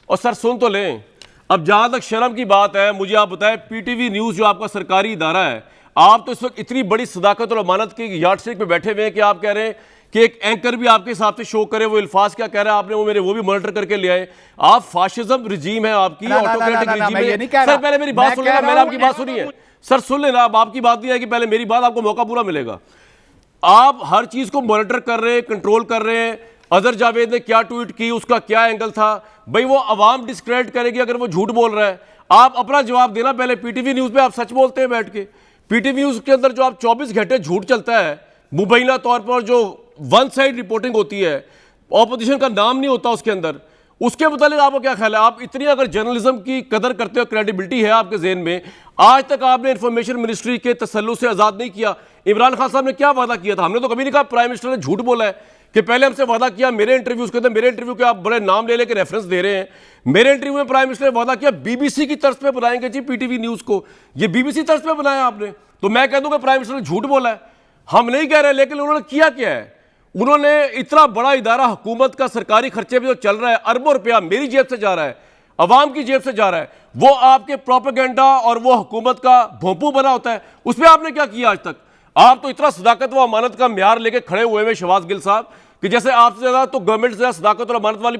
और सर सुन तो लें। अब जहां तक शर्म की बात है, मुझे आप बताएं, पीटीवी न्यूज जो आपका सरकारी इदारा है, आप तो इस वक्त इतनी बड़ी सदाकत और अमानत की यार्डस्टिक पे बैठे हुए हैं कि आप कह रहे हैं कि एक एंकर भी आपके हिसाब से शो करे। वो अल्फाज क्या कह रहा है आपने, वो भी मॉनिटर करके ले आए। आप फाशिज्म रिजीम है आपकी, ऑटोक्रेटिक रिजीम है। सर पहले मेरी बात सुन लेना, मैंने आपकी बात सुनी है सर, सुन लेना। अब आपकी बात नहीं है कि पहले मेरी बात, आपको मौका पूरा मिलेगा। आप हर चीज को मॉनिटर कर रहे हैं, कंट्रोल कर रहे हैं। अजहर जावेद ने क्या ट्वीट की, उसका क्या एंगल था, भाई वो अवाम डिस्क्रेडिट करेगी अगर वो झूठ बोल रहा है। आप अपना जवाब देना पहले। पीटीवी न्यूज पे आप सच बोलते हैं बैठ के, पीटीवी न्यूज के अंदर जो आप 24 घंटे झूठ चलता है, मुबैना तौर पर जो वन साइड रिपोर्टिंग होती है, ऑपोजिशन का नाम नहीं होता उसके अंदर, उसके मुतालिक आपको क्या ख्याल है? आप इतनी अगर जर्नलिज्म की कदर करते हो, क्रेडिबिलिटी है आपके ज़हन में, आज तक आपने इंफॉर्मेशन मिनिस्ट्री के तसल्लुस से आज़ाद नहीं किया। इमरान खान साहब ने क्या वादा किया था? हमने तो कभी नहीं कहा प्राइम मिनिस्टर ने झूठ बोला है कि पहले हमसे वादा किया। मेरे इंटरव्यूज के अंदर, मेरे इंटरव्यू के आप बड़े नाम ले लेकर रेफरेंस दे रहे हैं। मेरे इंटरव्यू में प्राइम मिनिस्टर ने वादा किया बीबीसी की तर्ज पे बनाएंगे जी पीटीवी न्यूज को। ये बीबीसी तर्ज पे बनाया आपने, तो मैं कह दूंगा प्राइम मिनिस्टर ने झूठ बोला है। हम नहीं कह रहे, लेकिन उन्होंने किया क्या है? उन्होंने इतना बड़ा इदारा हुकूमत का सरकारी खर्चे पे जो चल रहा है, अरबों रुपया मेरी जेब से जा रहा है, अवाम की जेब से जा रहा है, वो आपके प्रोपेगेंडा और वो हुकूमत का भोंपू बना होता है। उस पर आपने क्या किया आज तक? आप तो इतना सदाकत व अमानत का म्यार लेके खड़े हुए हैं शहबाज गिल साहब कि जैसे आपसे ज्यादा तो गवर्नमेंट से ज्यादा सदाकत और अमानत वाली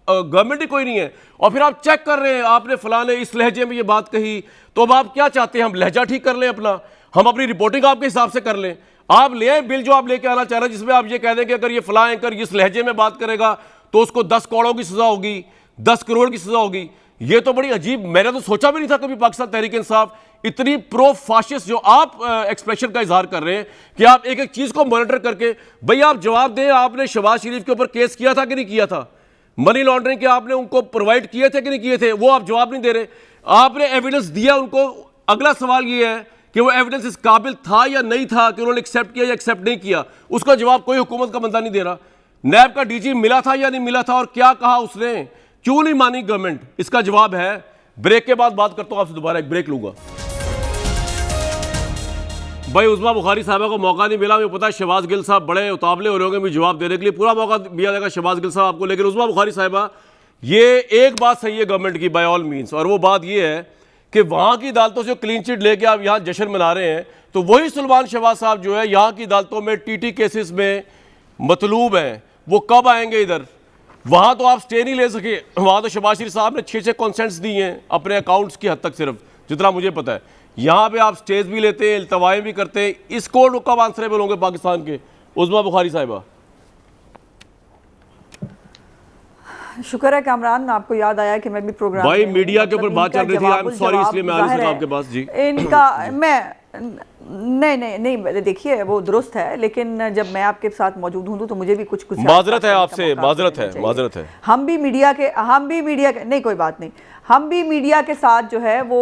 गवर्नमेंट ही कोई नहीं है। और फिर आप चेक कर रहे हैं, आपने फलाने इस लहजे में ये बात कही, तो अब आप क्या चाहते हैं? हम लहजा ठीक कर लें अपना, हम अपनी रिपोर्टिंग आपके हिसाब से कर लें। आप ले आए बिल जो आप लेके आना चाह रहे हैं, जिसमें आप ये कह दें कि अगर ये फलां एंकर इस लहजे में बात करेगा तो उसको 10 करोड़ की सजा होगी, 10 करोड़ की सजा होगी। ये तो बड़ी अजीब, मैंने तो सोचा भी नहीं था कभी पाकिस्तान तहरीक इंसाफ इतनी प्रो फाशिस्ट जो आप एक्सप्रेशन का इजहार कर रहे हैं कि आप एक एक चीज को मॉनिटर करके, भाई आप जवाब दें, आपने शहबाज शरीफ के ऊपर केस किया था कि नहीं किया था? मनी लॉन्ड्रिंग के आपने उनको प्रोवाइड किए थे कि नहीं किए थे? वो आप जवाब नहीं दे रहे। आपने एविडेंस दिया उनको, अगला सवाल ये है कि वो एविडेंस इस काबिल था या नहीं था कि उन्होंने एक्सेप्ट किया या एक्सेप्ट नहीं किया, उसका जवाब कोई हुकूमत का बंदा नहीं दे रहा। नैब का डीजी मिला था या नहीं मिला था, और क्या कहा उसने, क्यों नहीं मानी गवर्नमेंट? इसका जवाब है। ब्रेक के बाद बात करता हूं आपसे, दोबारा एक ब्रेक लूंगा। भाई उस्मा बुखारी साहबा को मौका नहीं मिला, मुझे पता है शहबाज गिल साहब बड़े उतावले हो रहे होंगे मुझे जवाब देने के लिए, पूरा मौका दिया जाएगा शहबाज गिल साहब आपको। लेकिन उस्मा बुखारी साहबा, ये एक बात सही है गवर्नमेंट की बाय ऑल मीन्स, और वो बात ये है कि वहां की अदालतों से क्लीन चिट लेके आप यहाँ जश्न मना रहे हैं, तो वही सुल्तान शहबाज साहब जो है यहाँ की अदालतों में टीटी केसेस में मतलूब हैं, वो कब आएंगे इधर? वहां तो आप स्टे नहीं ले सके, वहां तो शहबाज शरीफ साहब ने 6 कॉन्सेंट्स दी हैं अपने अकाउंट्स की हद तक, सिर्फ जितना मुझे पता है। यहाँ पे आप स्टेज भी लेते हैं, इल्तवाएं भी करते हैं, इस कोर्ट कब आंसरेबल होंगे पाकिस्तान के? उस्मा बुखारी साहिबा। शुक्र है कामरान, आपको याद आया कि मैं भी प्रोग्राम भाई में हूं। मीडिया के ऊपर मतलब बात चल रही थी, आई एम सॉरी, इसलिए मैं आ रही जाहिर हूं है, आपके पास जी। इनका मैं नहीं देखिए वो दुरुस्त है, लेकिन जब मैं आपके साथ मौजूद हूं तो मुझे भी कुछ माजरत है आपसे, माजरत है। हम भी मीडिया के नहीं, कोई बात नहीं, हम भी मीडिया के साथ जो है वो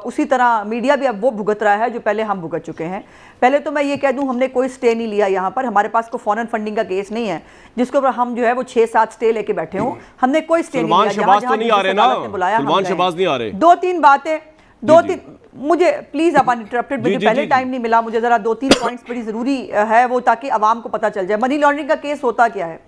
उसी तरह मीडिया भी अब वो भुगत रहा है जो पहले हम भुगत चुके हैं। पहले तो मैं ये कह दूं, हमने कोई स्टे नहीं लिया यहाँ पर, हमारे पास कोई फॉरेन फंडिंग का केस नहीं है जिसके ऊपर हम जो है वो 6-7 स्टे लेके बैठे हों। हमने कोई स्टे नहीं लिया। शहबाज तो नहीं आ रहे ना, सलमान शहबाज नहीं आ रहे। दो तीन मुझे प्लीज आप अनइंटरप्टेड, मुझे पहले टाइम नहीं मिला, मुझे जरा 2-3 पॉइंट्स बड़ी जरूरी है वो, ताकि आवाम को पता चल जाए मनी लॉन्ड्रिंग का केस होता क्या है।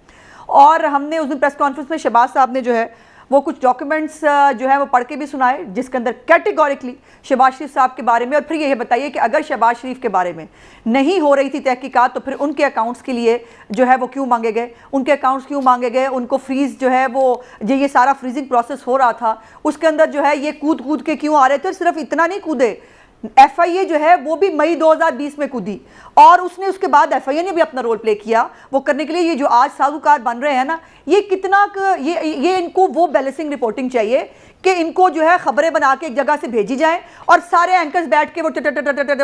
और हमने उस दिन प्रेस कॉन्फ्रेंस में शहबाज साहब ने जो है वो कुछ डॉक्यूमेंट्स जो है वो पढ़ के भी सुनाए, जिसके अंदर कैटेगोरिकली शहबाज शरीफ साहब के बारे में, और फिर ये बताइए कि अगर शहबाज शरीफ के बारे में नहीं हो रही थी तहकीकात तो फिर उनके अकाउंट्स के लिए जो है वो क्यों मांगे गए, उनके अकाउंट्स क्यों मांगे गए, उनको फ्रीज जो है वो ये सारा फ्रीजिंग प्रोसेस हो रहा था उसके अंदर जो है ये कूद के क्यों आ रहे थे। सिर्फ इतना नहीं कूदे, FIA जो है वो भी मई 2020 में कूदी, और उसने उसके बाद FIA ने भी अपना रोल प्ले किया वो करने के लिए। ये जो आज साहूकार बन रहे हैं ना, ये कितना ये इनको वो बैलेंसिंग रिपोर्टिंग चाहिए कि इनको जो है खबरें बना के एक जगह से भेजी जाएं और सारे एंकर्स बैठ के वो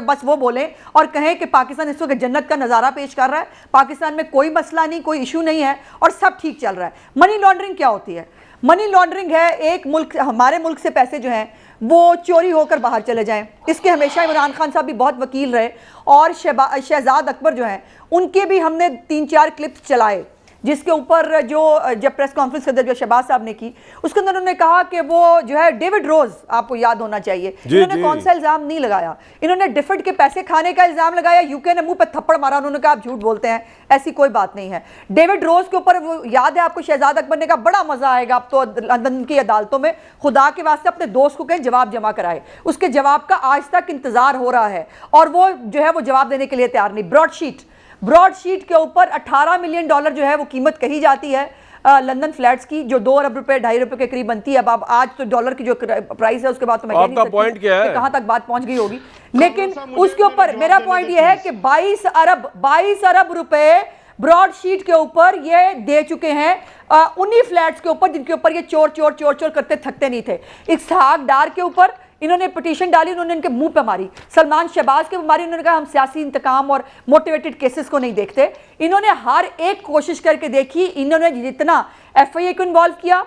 बस वो बोलें और कहें कि पाकिस्तान इस वक्त जन्नत का नज़ारा पेश कर रहा है, पाकिस्तान में कोई मसला नहीं, कोई इशू नहीं है और सब ठीक चल रहा है। मनी लॉन्ड्रिंग क्या होती है? मनी लॉन्ड्रिंग है एक मुल्क, हमारे मुल्क से पैसे जो हैं वो चोरी होकर बाहर चले जाएं। इसके हमेशा इमरान खान साहब भी बहुत वकील रहे, और शहजाद अकबर जो हैं उनके भी हमने 3-4 क्लिप्स चलाए, जिसके ऊपर जब प्रेस कॉन्फ्रेंस के अंदर जो शहबाज साहब ने की उसके अंदर उन्होंने कहा कि वो जो है डेविड रोज, आपको याद होना चाहिए, इन्होंने कौन सा इल्जाम नहीं लगाया, इन्होंने डिफिड के पैसे खाने का इल्जाम लगाया, यूके ने मुंह पे थप्पड़ मारा, उन्होंने कहा आप झूठ बोलते हैं, ऐसी कोई बात नहीं है। डेविड रोज के ऊपर वो याद है आपको, शहजाद अकबर ने कहा बड़ा मजा आएगा अब तो लंदन की अदालतों में, खुदा के वास्ते अपने दोस्त को कहें जवाब जमा कराए। उसके जवाब का आज तक इंतजार हो रहा है और वो जो है वो जवाब देने के लिए तैयार नहीं। ब्रॉडशीट के ऊपर $18 मिलियन जो है वो कीमत कही जाती है लंदन फ्लैट्स की, जो 2 अरब रुपए 2.5 रुपए के करीब बनती है। अब आज तो डॉलर की जो प्राइस है उसके बाद तो मैं कह नहीं सकती पॉइंट क्या है, कहां तक बात पहुंच गई होगी, लेकिन उसके ऊपर मेरा पॉइंट ये है कि 22 अरब रुपए ब्रॉडशीट के ऊपर ये दे चुके हैं उन्हीं फ्लैट्स के ऊपर जिनके ऊपर ये चोर करते थकते नहीं थे। इसहाक डार के ऊपर इन्होंने पिटीशन डाली, उन्होंने इनके मुंह पे मारी। सलमान शहबाज के मारी, उन्होंने कहा हम सियासी इंतकाम और मोटिवेटेड केसेस को नहीं देखते। इन्होंने हर एक कोशिश करके देखी, इन्होंने जितना FIA को इन्वॉल्व किया,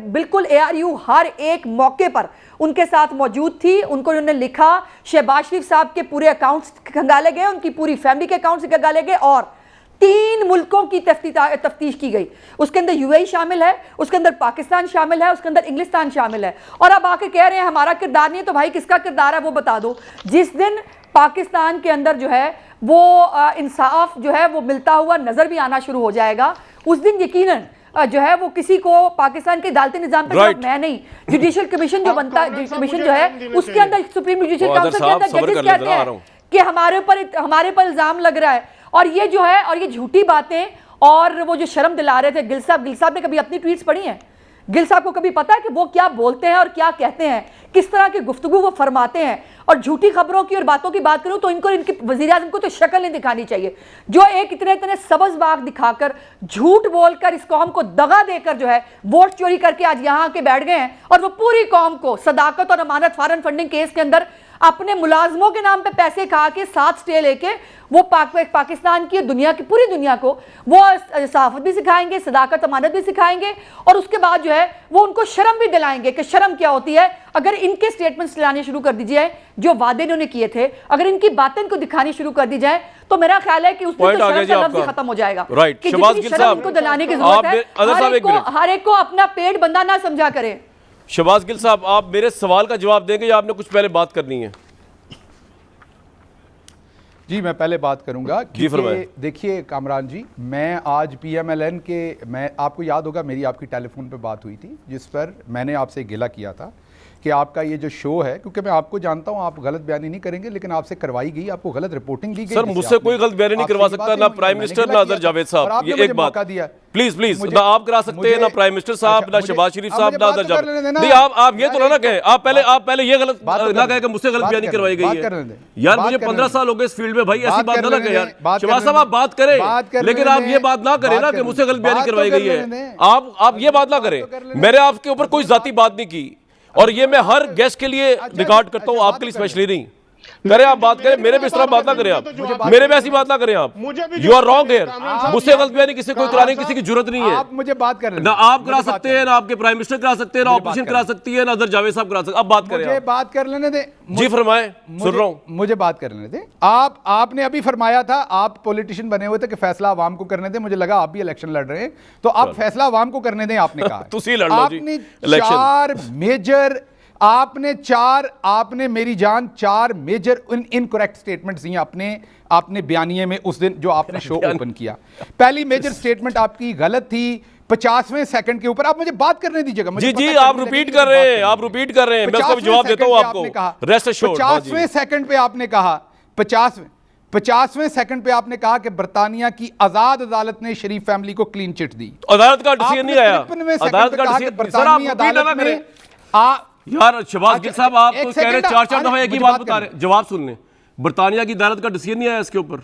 बिल्कुल ARU हर एक मौके पर उनके साथ मौजूद थी, उनको उन्होंने लिखा, शहबाज शरीफ साहब के पूरे अकाउंट्स खंगाले गए, उनकी पूरी फैमिली के अकाउंट्स खंगाले गए और 3 मुल्कों की तफ्तीश की गई। उसके अंदर UAE शामिल है, उसके अंदर पाकिस्तान शामिल है, उसके अंदर इंग्लिस्तान शामिल है। और अब आके कह रहे हैं हमारा किरदार नहीं है, तो भाई किसका किरदार है वो बता दो। जिस दिन पाकिस्तान के अंदर जो है वो इंसाफ जो है वो मिलता हुआ नजर भी आना शुरू हो जाएगा, उस दिन यकीनन जो है वो किसी को पाकिस्तान के अदालती निजाम पे मैं नहीं, जुडिशियल कमीशन जो बनता है, कमीशन जो है उसके अंदर सुप्रीम जुडिशियल काउंसिल के अंदर जजेस कहते हैं कि हमारे ऊपर इल्जाम लग रहा है। और ये जो है और ये झूठी बातें, और वो जो शर्म दिला रहे थे गिल साहब ने कभी अपनी ट्वीट्स पढ़ी हैं? गिल साहब को कभी पता है कि वो क्या बोलते हैं और क्या कहते हैं, किस तरह की गुफ्तगू वो फरमाते हैं? और झूठी खबरों की और बातों की बात करूं तो इनके वजीर आज़म को तो शक्ल नहीं दिखानी चाहिए, जो एक इतने सबज बाग दिखाकर झूठ बोलकर इस कौम को दगा देकर जो है वोट चोरी करके आज यहाँ आके बैठ गए हैं, और वो पूरी कौम को सदाकत और अमानत फॉरेन फंडिंग केस के अंदर अपने मुलाजमों के नाम पे पैसे खा के 7 स्टे लेके वो पाकिस्तान की दुनिया की पूरी दुनिया को वो सहाफत भी सिखाएंगे, सदाकत अमानत भी सिखाएंगे, और उसके बाद जो है वो उनको शर्म भी दिलाएंगे कि शर्म क्या होती है। अगर इनके स्टेटमेंट्स लाने शुरू कर दीजिए, जो वादे इन्होंने किए थे, अगर इनकी बातें इनको दिखानी शुरू कर दी जाए, तो मेरा ख्याल है कि उस दिन तो शर्म का लफ्ज़ ही खत्म हो जाएगा। राइट, शहबाज गिल साहब को दिलाने की जरूरत है, हर एक को अपना पेट बंदा ना समझा करे। शहबाज गिल साहब, आप मेरे सवाल का जवाब देंगे या आपने कुछ पहले बात करनी है? जी मैं पहले बात करूंगा। देखिए कामरान जी, मैं आज PMLN के, मैं आपको याद होगा मेरी आपकी टेलीफोन पे बात हुई थी जिस पर मैंने आपसे गिला किया था कि आपका ये जो शो है, क्योंकि मैं आपको जानता हूं आप गलत बयानी नहीं करेंगे, लेकिन आपसे करवाई गई, आपको गलत रिपोर्टिंग दी गई। सर मुझसे कोई गलत बयानी नहीं करवा सकता, ना प्राइम मिनिस्टर ना अदर जावेद साहब। ये एक बात दिया, प्लीज प्लीज, ना आप करा सकते हैं, ना प्राइम मिनिस्टर साहब, ना शहबाज शरीफ साहब, ना अदर जावेद। नहीं आप ये तो ना कहें, आप पहले ये गलत ना कहें कि मुझसे गलत बयानी करवाई गई है। यार मुझे 15 साल हो गए इस फील्ड में भाई, ऐसी बात ना कहें यार। शहबाज साहब आप बात करें, लेकिन आप ये बात ना करें ना कि मुझसे गलत बयानी करवाई गई है। आप ये बात ना करें, मैंने आपके ऊपर कोई जाती बात नहीं की, और ये मैं हर गेस्ट के लिए रिकॉर्ड करता हूं, आपके लिए स्पेशली नहीं। करें आप बात करें, मेरे पे इस तरह बात ना करें आप, मेरे पे ऐसी बात ना करें आप। You are wrong here. मुझसे गलत बयानी किसी को कराने की किसी की जरूरत नहीं है। आप मुझे बात कर, ना आप करा सकते हैं, ना आपके प्राइम मिनिस्टर करा सकते हैं, ना ऑपोजिशन करा सकती है, ना अदर जावेद साहब करा सकते हैं। अब बात करें, मुझे बात कर लेने दे। जी फरमाएं, सुन रहा हूं। मुझे बात कर लेने दे। आपने अभी फरमाया था, आप पॉलिटिशियन बने हुए थे कि फैसला आवाम को करने दे। मुझे लगा आप भी इलेक्शन लड़ रहे हैं, तो आप फैसला आवाम को करने दें, आपने कहा। तुसी लड़ लो जी इलेक्शन। आपने मेरी जान 4 मेजर इनकरेक्ट स्टेटमेंट्स दी आपने बयानिए में उस दिन जो आपने शो ओपन किया। पहली मेजर स्टेटमेंट आपकी गलत थी 50वें सेकंड के ऊपर। आप मुझे बात करने दीजिएगा। जी आप रिपीट कर रहे हैं, मैं उसका जवाब देता हूं आपको। Rest assured. 50वें सेकंड पे आपने कहा, 50वें सेकंड पे आपने कहा कि बर्तानिया की आजाद अदालत ने शरीफ फैमिली को क्लीन चिट दी। अदालत का डिसीजन नहीं आया, अदालत का डिसीजन। बर्तानी अदालत ने यार शहबाज गिल साहब, आप तो कह रहे 4 दफा एक ही बात बता रहे। जवाब सुन लें, बर्तानिया की अदालत का डिसीजन नहीं आया इसके ऊपर।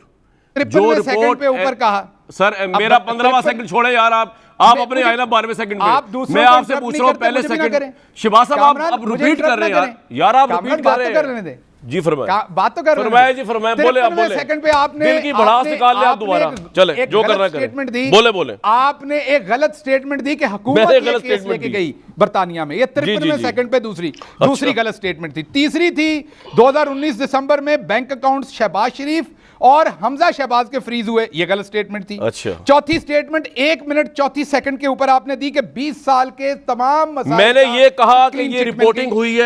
जो रिपोर्ट पे ऊपर कहा सर, मेरा 15वां सेकंड छोड़े यार, आप अपने आए 12वें सेकंड में। मैं आपसे पूछ रहा हूं पहले सेकंड। शहबाज साहब आप रिपीट कर रहे हैं यार, आप रिपीट कर रहे हैं। जी फरमाए, बात तो कर फरमाए जी फरमाए, बोले आप बोले। सेकंड पे आपने दिल की भड़ास निकाल ले आप दोबारा, चले जो करना करें। बोले आपने एक गलत स्टेटमेंट दी कि हुकूमत ये केस लेके गई बर्तानिया में। ये 53वें सेकंड पे दूसरी गलत स्टेटमेंट थी। तीसरी थी 2019 दिसंबर में बैंक अकाउंट्स शहबाज शरीफ और हमजा शहबाज के फ्रीज हुए, ये गलत स्टेटमेंट थी। अच्छा। चौथी स्टेटमेंट 1 मिनट 34 सेकंड के ऊपर आपने दी कि 20 साल के तमाम मसाइल मैंने ये कहा कि ये रिपोर्टिंग हुई है, ये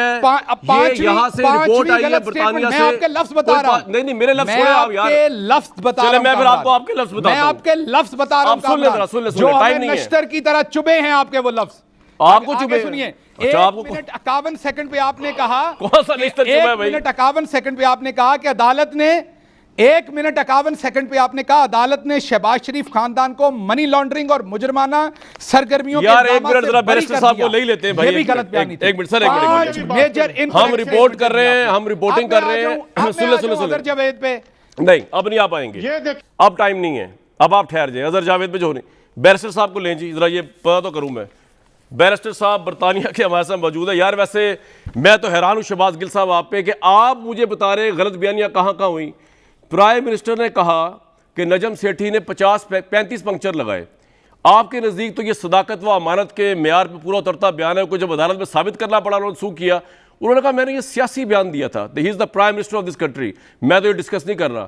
यहां से रिपोर्ट आई है बर्तानिया से। मैं आपके लफ्ज बता रहा हूं। नहीं मेरे लफ्ज छोड़े आप यार, लफ्ज बता रहा हूं। मैं फिर आपको आपके लफ्ज बताता हूं। मैं आपके लफ्ज बता रहा हूं, सुन ले, जो टाइम नहीं है। नश्तर की तरह चुभे हैं आपके वो लफ्ज। आपको चुभे? सुनिए, 1 मिनट 51 सेकंड पे आपने कहा, कौन सा नश्तर चुभा है भाई? 1 मिनट 51 सेकंड पे आपने कहा कि अदालत ने 1 मिनट 51 सेकंड पे आपने कहा अदालत ने शहबाज शरीफ खानदान को मनी लॉन्ड्रिंग और मुजरमाना सरगर्मियों के यार 1 मिनट जरा बैरिस्टर साहब को ले लेते हैं भाई। ये भी गलत बयान नहीं। 1 मिनट सर, 1 मिनट। मेजर हम रिपोर्ट कर रहे हैं, हम रिपोर्टिंग कर रहे हैं। सुन ले जावेद पे नहीं, अब नहीं आ पाएंगे, अब टाइम नहीं है, अब आप ठहर जाए। अजहर जावेद पे जो नहीं, बैरिस्टर साहब को लें जी, जरा ये पता तो करूं मैं। बैरिस्टर साहब बर्तानिया के हमारे साथ मौजूद है। यार वैसे मैं तो हैरान हूं शहबाज गिल साहब आप पे कि आप मुझे बता रहे गलत बयानियां कहां कहां हुई। प्राइम मिनिस्टर ने कहा कि नजम सेठी ने 35 पंक्चर लगाए। आपके नज़दीक तो ये सदाकत व अमानत के म्यार पे पूरा उतरता बयान है। कोई जब अदालत में साबित करना पड़ा, उन्होंने सू किया, उन्होंने कहा मैंने ये सियासी बयान दिया था, he is the prime minister of this country, मैं तो ये डिस्कस नहीं कर रहा।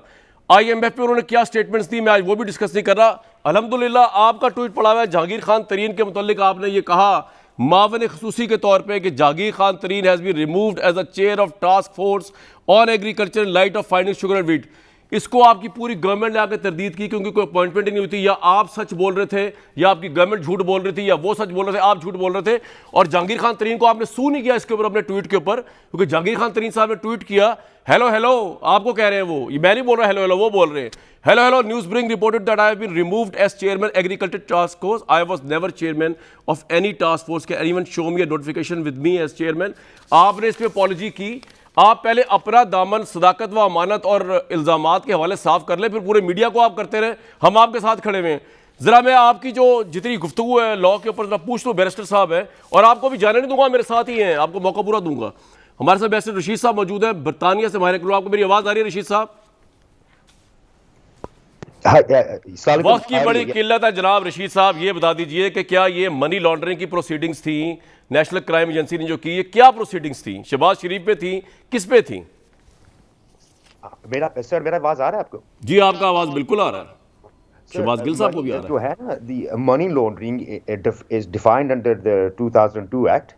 IMF पे उन्होंने क्या स्टेटमेंट्स दी, मैं आज वो भी डिस्कस नहीं कर रहा। अल्हम्दुलिल्लाह आपका ट्वीट पड़ा हुआ है जहांगीर खान तरीन के मुतालिक, आपने ये कहा मावन खसूसी के तौर पे कि Jahangir Khan Tareen has been removed as a chair of task force on agriculture in light of finding sugar and wheat. इसको आपकी पूरी गवर्नमेंट ने आकर तरदीद की क्योंकि कोई अपॉइंटमेंट ही नहीं हुई थी, या आप सच बोल रहे थे या आपकी गवर्नमेंट झूठ बोल रही थी, या वो सच बोल रहे थे आप झूठ बोल रहे थे। और जहांगीर खान तरीन को आपने सू नहीं किया इसके ऊपर अपने ट्वीट के ऊपर, क्योंकि जहांगीर खान तरीन साहब ने ट्वीट किया हेलो हेलो, आपको कह रहे हैं वो, ये मैं नहीं बोल रहा हेलो हेलो, वो बोल रहे हैं hello hello, news being reported that I have been removed as chairman agriculture task force, I was never chairman of any task force, can anyone show me a notification with me as chairman. आपने इस पर apology की। आप पहले अपना दामन सदाकत व अमानत और इल्ज़ामात के हवाले साफ कर ले, फिर पूरे मीडिया को आप करते रहे, हम आपके साथ खड़े हुए हैं। जरा मैं आपकी जो जितनी गुफ्तगू है लॉ के ऊपर जरा पूछ लूँ, बैरिस्टर साहब है, और आपको भी जाने नहीं दूंगा, मेरे साथ ही हैं, आपको मौका पूरा दूंगा। हमारे साथ बैरिस्टर रशीद साहब मौजूद है बर्तानिया से, माहिर। आपको मेरी आवाज़ आ रही है रशीद साहब? वक्त की बड़ी किल्लत है जनाब। रशीद साहब ये बता दीजिए कि क्या ये मनी लॉन्ड्रिंग की प्रोसीडिंग्स थी, नेशनल क्राइम एजेंसी ने जो की, ये क्या प्रोसीडिंग्स थी? शहबाज शरीफ पे थी, किस पे थी? मेरा आवाज आ रहा है आपको? जी आपका आवाज बिल्कुल आ रहा है, शहबाज गिल साहब को भी आ रहा है। जो है ना, the money laundering is defined under the 2002 act,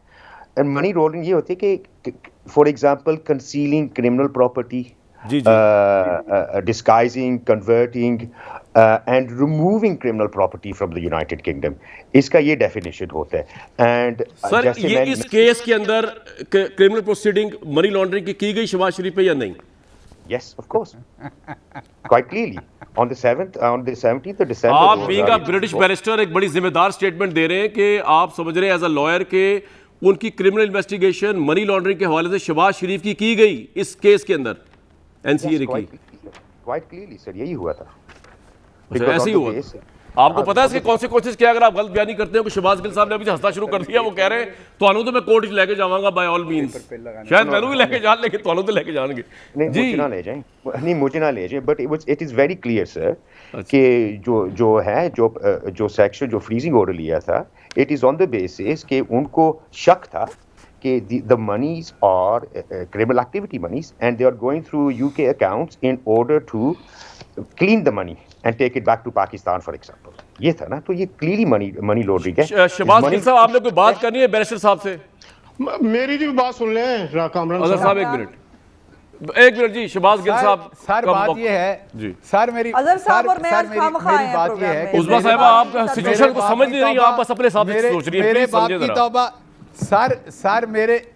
and money laundering ये होती है कि for example concealing criminal property, जी, जी। disguising, converting, and removing criminal property from the United Kingdom. इसका ये definition होता है. And सर जैसे ये मैंने- इस केस के अंदर क्रिमिनल प्रोसीडिंग मनी लॉन्ड्रिंग की गई शहबाज शरीफ पे या नहीं? Yes, of course. Quite clearly. On the 17th of December. आप बीइंग अ 2024 ब्रिटिश बैरिस्टर एक बड़ी जिम्मेदार स्टेटमेंट दे रहे हैं कि आप समझ रहे हैं एज अ लॉयर के उनकी क्रिमिनल इन्वेस्टिगेशन मनी लॉन्ड्रिंग के हवाले से शहबाज शरीफ की गई इस केस के अंदर एनसीए Yes, की। quite clearly, sir. यही हुआ था. अच्छा, Because ऐसे ही on the हुआ। basis- आपको पता है इसके कॉन्सिक्वेंसेस क्या? अगर आप गलत बयानी करते हो कि शहबाज गिल साहब ने अभी से हंसना शुरू कर दिया, वो कह रहे हैं तो मैं कोर्ट लेके जाऊंगा बाय ऑल मींस, शायद मैंने भी लेके जान, लेकिन तो लेके जाएंगे नहीं जी। मुझे ना ले जाएं, नहीं मुझे ना ले जाएं, but it is very clear sir कि जो सेक्शन जो फ्रीजिंग ऑर्डर लिया था, it is on the basis कि उनको शक था कि the monies are criminal activity monies and they are going through UK accounts in order to clean the money and take it back to Pakistan for example. ये था ना, तो ये clearly money laundering है. शहबाज गिल साहब आपने कोई बात करनी है बैरिस्टर साहब से? मेरी भी बात सुन लें कामरान अजहर साहब एक मिनट जी। शहबाज गिल साहब सर का बात मौका- ये है जी। सर मेरी अजहर साहब और मैं सर आज खामखा आए हैं बात ये प्रोग्राम है में। कि उस्मा मेरे साहिबा बाप- आप मेरे सिचुएशन को बाप समझ की नहीं रही, तौबा- आप बस अपने हिसाब से मेरे- सोच रही हैं, मेरे प्लीज बाप समझिए की जरा। तौबा सर मेरे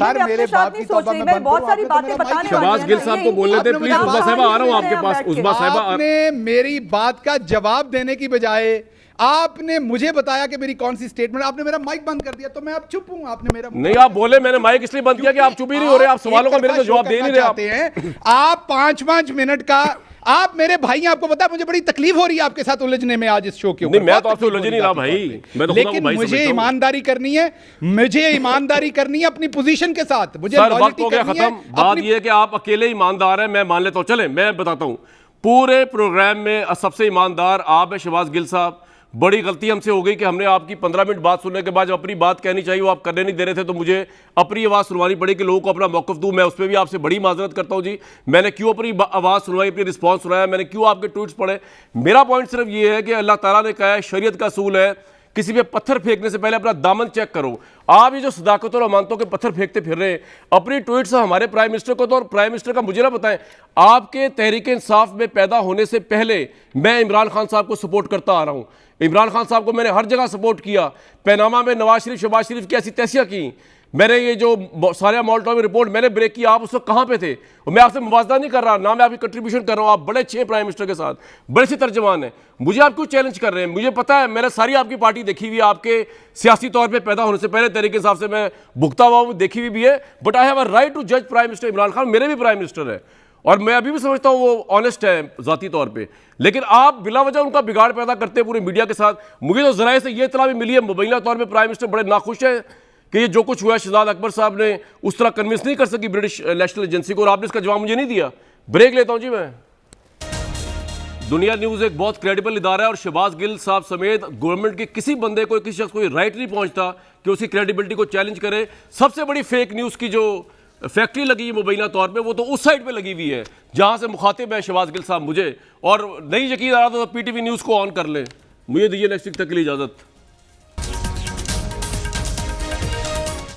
मैं अपने मेरे साथ बाप नहीं की सोच तौबा रही, में मैं बंद बहुत करो, सारी आपने तो बातें मेरा बताने माइक- शहबाज गिल साहब को बोलने दें, प्लीज। उस्मा साहिबा आ रहा हूं आपके पास। उस्मा साहिबा आपने मेरी बात का जवाब देने की बजाय आपने मुझे बताया कि मेरी कौन सी स्टेटमेंट, आपने मेरा माइक बंद कर दिया, तो मैं अब चुप हूं। आपने मेरा नहीं, आप बोले, मैंने माइक इसलिए बंद किया कि आप चुप ही नहीं हो रहे, आप सवालों का मेरे को जवाब दे नहीं रहे आप। हैं आप 5-5 मिनट का, आप मेरे भाई हैं, आपको पता है मुझे बड़ी तकलीफ हो रही है आपके साथ उलझने में आज इस शो के ऊपर। नहीं, मैं तो बहुत आपसे तकलीफ उलझ हो नहीं रही रहा है भाई, आपकी मैं तो बात। खुदा को लेकिन भाई मुझे समझता हूं। ईमानदारी करनी है, मुझे ईमानदारी करनी है अपनी पोजीशन के साथ, मुझे सर वक्त लॉयल्टी हो गया करनी है खत्म। बात अपनी- ये है कि आप अकेले ईमानदार हैं, मैं मान लेता हूं। चलें मैं बताता हूं, पूरे प्रोग्राम में सबसे ईमानदार आप है शहबाज गिल साहब। बड़ी गलती हमसे हो गई कि हमने आपकी 15 मिनट बात सुनने के बाद जब अपनी बात कहनी चाहिए वो आप करने नहीं दे रहे थे, तो मुझे अपनी आवाज़ सुनवानी पड़ी कि लोगों को अपना मौक़िफ़ दूं। मैं उस पर भी आपसे बड़ी माजरत करता हूं जी। मैंने क्यों अपनी आवाज़ सुनवाई, अपनी रिस्पॉन्स सुनाया, मैंने क्यों आपके ट्वीट्स पढ़े? मेरा पॉइंट सिर्फ ये है कि अल्लाह ताला ने कहा है, शरीयत का असूल है, किसी पे पत्थर फेंकने से पहले अपना दामन चेक करो। आप ये जो सदाकत और अमानतों के पत्थर फेंकते फिर रहे हैं अपनी ट्वीट से हमारे प्राइम मिनिस्टर को, तो और प्राइम मिनिस्टर का मुझे ना बताएं, आपके तहरीक इंसाफ में पैदा होने से पहले मैं इमरान खान साहब को सपोर्ट करता आ रहा हूं। इमरान खान साहब को मैंने हर जगह सपोर्ट किया। पैनामा में नवाज शरीफ शहबाज शरीफ की ऐसी तैसियां की, मैंने ये जो सारे मॉल्टो रिपोर्ट मैंने ब्रेक किया, आप उस वक्त कहाँ पे थे? और मैं आपसे मुवाजना नहीं कर रहा, ना मैं आपकी कंट्रीब्यूशन कर रहा हूँ। आप बड़े अच्छे प्राइम मिनिस्टर के साथ, बड़े से तर्जमान हैं। मुझे आप क्यों चैलेंज कर रहे हैं? मुझे पता है, मैंने सारी आपकी पार्टी देखी हुई है, आपके सियासी तौर पे पैदा होने से पहले तरीके हिसाब से मैं भुगता हुआ हूँ, देखी हुई भी है। But I have a right to जज प्राइम मिनिस्टर इमरान खान, मेरे भी प्राइम मिनिस्टर है और मैं अभी भी समझता हूँ वो ऑनेस्ट है ज़ाती तौर पे। लेकिन आप बिला वजह उनका बिगाड़ पैदा करते हैं पूरी मीडिया के साथ। मुझे तो ज़राए से ये इत्तला भी मिली है, मुबैना तौर पे प्राइम मिनिस्टर बड़े नाखुश है कि ये जो कुछ हुआ शहजाद अकबर साहब ने उस तरह कन्विंस नहीं कर सकी ब्रिटिश नेशनल एजेंसी को, और आपने इसका जवाब मुझे नहीं दिया। ब्रेक लेता हूँ जी मैं। दुनिया न्यूज़ एक बहुत क्रेडिबल इदारा है और शहबाज गिल साहब समेत गवर्नमेंट के किसी बंदे को, किसी शख्स को राइट नहीं पहुंचता कि उसकी क्रेडिबिलिटी को चैलेंज करे। सबसे बड़ी फेक न्यूज़ की जो फैक्ट्री लगी है मुबैना तौर पे, वो तो उस साइड पे लगी हुई है जहां से मुखातिब है शहबाज गिल साहब मुझे। और नहीं यकीन आ रहा तो पीटीवी न्यूज़ को ऑन कर लें। मुझे दीजिए नेक्स्ट वीक तक के लिए इजाज़त।